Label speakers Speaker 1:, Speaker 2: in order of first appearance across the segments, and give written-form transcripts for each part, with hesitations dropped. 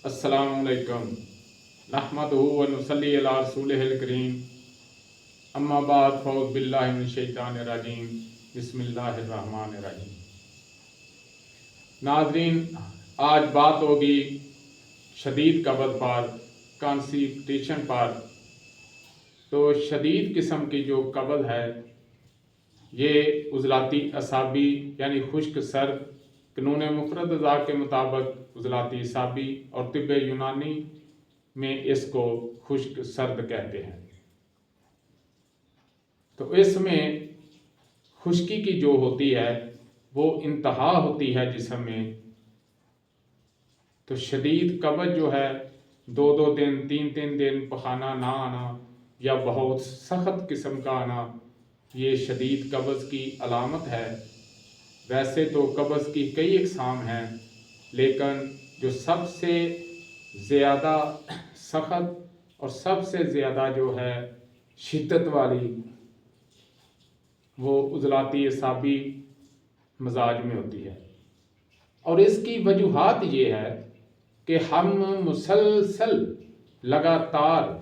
Speaker 1: अस्सलाम वालेकुम नहमदुहु व नुसल्ली अला रसूलिहिल करीम अम्मा बाद फ़ऊज़ बिल्लाहि मिनश शैतानिर रजीम बिस्मिल्लाहिर रहमानिर रहीम। नाज़रीन, आज बात होगी शदीद कब्ज़ पर, कॉन्स्टिपेशन पर। तो शदीद किस्म की जो कब्ज़ है ये उज़लाती असाबी यानी खुश्क सर्द, कानून मुफ़रद अज़ा के मुताबिक उज़लाती असाबी और तिब्ब यूनानी में इसको खुश्क सर्द कहते हैं। तो इसमें खुश्की की जो होती है वो इंतहा होती है जिस्म में। तो शदीद कब्ज़ जो है 2-2 दिन 3-3 दिन पखाना ना आना या बहुत सख्त किस्म का आना, ये शदीद कब्ज़ की अलामत है। वैसे तो कब्ज़ की कई अक़साम हैं, लेकिन जो सबसे ज़्यादा सख्त और सबसे ज़्यादा जो है शिद्दत वाली वो उज़लाती असाबी मजाज में होती है। और इसकी वजूहात ये है कि हम मुसलसल लगातार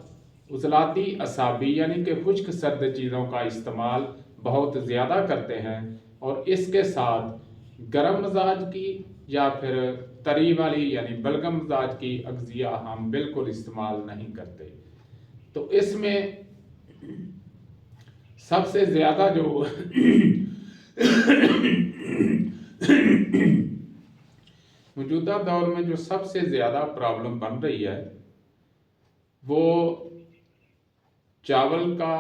Speaker 1: उज़लाती असाबी यानी कि खुश्क सर्द चीज़ों का इस्तेमाल बहुत ज़्यादा करते हैं, और इसके साथ गर्म मिजाज की या फिर तरी वाली यानी बलगम मिजाज की अगज़िया हम बिल्कुल इस्तेमाल नहीं करते। तो इसमें सबसे ज़्यादा जो मौजूदा दौर में जो सबसे ज़्यादा प्रॉब्लम बन रही है वो चावल का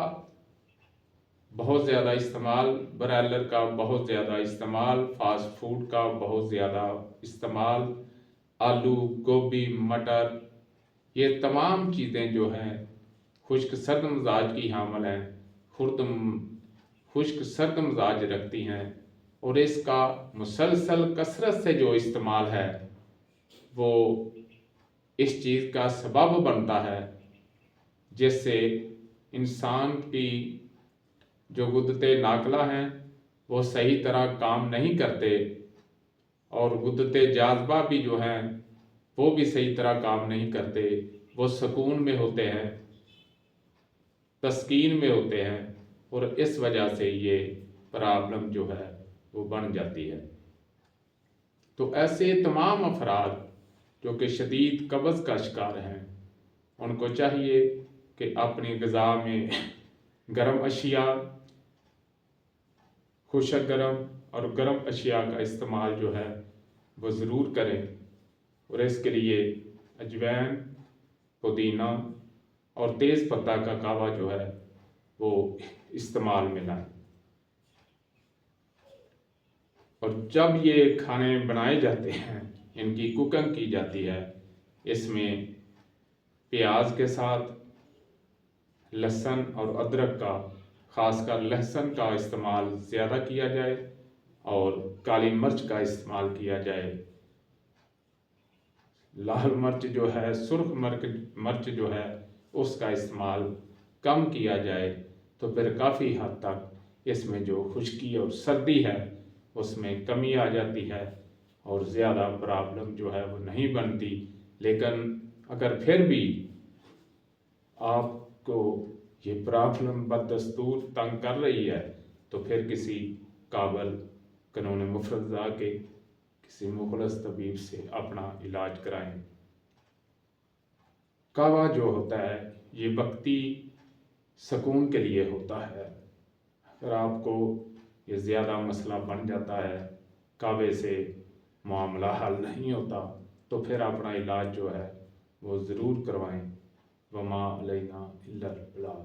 Speaker 1: बहुत ज़्यादा इस्तेमाल, ब्रायलर का बहुत ज़्यादा इस्तेमाल, फास्ट फूड का बहुत ज़्यादा इस्तेमाल, आलू, गोभी, मटर, ये तमाम चीज़ें जो हैं खुश्क सर्द मिजाज की हामिल हैं, खुश्क सर्द मिजाज रखती हैं। और इसका मुसलसल कसरत से जो इस्तेमाल है वो इस चीज़ का सबब बनता है, जिससे इंसान की जो गुद्दते नाकला हैं वो सही तरह काम नहीं करते, और गुद्दते जाज़बा भी जो हैं वो भी सही तरह काम नहीं करते। वो सुकून में होते हैं, तस्कीन में होते हैं, और इस वजह से ये प्रॉब्लम जो है वो बन जाती है। तो ऐसे तमाम अफराद जो कि शदीद कब्ज़ का शिकार हैं, उनको चाहिए कि अपनी ग़िज़ा में गर्म अशिया, खुशक गर्म और गर्म अशिया का इस्तेमाल जो है वो ज़रूर करें। और इसके लिए अजवैन, पुदीना और तेज़ पत्ता का कहवा जो है वो इस्तेमाल में लाएं। और जब ये खाने बनाए जाते हैं, इनकी कुकिंग की जाती है, इसमें प्याज के साथ लहसुन और अदरक का, ख़ासकर लहसुन का इस्तेमाल ज़्यादा किया जाए और काली मिर्च का इस्तेमाल किया जाए। लाल मिर्च जो है, सुर्ख मिर्च जो है उसका इस्तेमाल कम किया जाए, तो फिर काफ़ी हद तक इसमें जो खुश्की और सर्दी है उसमें कमी आ जाती है और ज़्यादा प्रॉब्लम जो है वो नहीं बनती। लेकिन अगर फिर भी आपको ये प्रॉब्लम बदस्तूर तंग कर रही है तो फिर किसी काबिल कानून मुफ़रद के किसी मुखलस तबीब से अपना इलाज कराएं। कहवा जो होता है ये वक्ती सुकून के लिए होता है। अगर आपको ये ज़्यादा मसला बन जाता है, कहवे से मामला हल नहीं होता, तो फिर अपना इलाज जो है वो ज़रूर करवाएं। वमा अलैना इल्लल बलाग।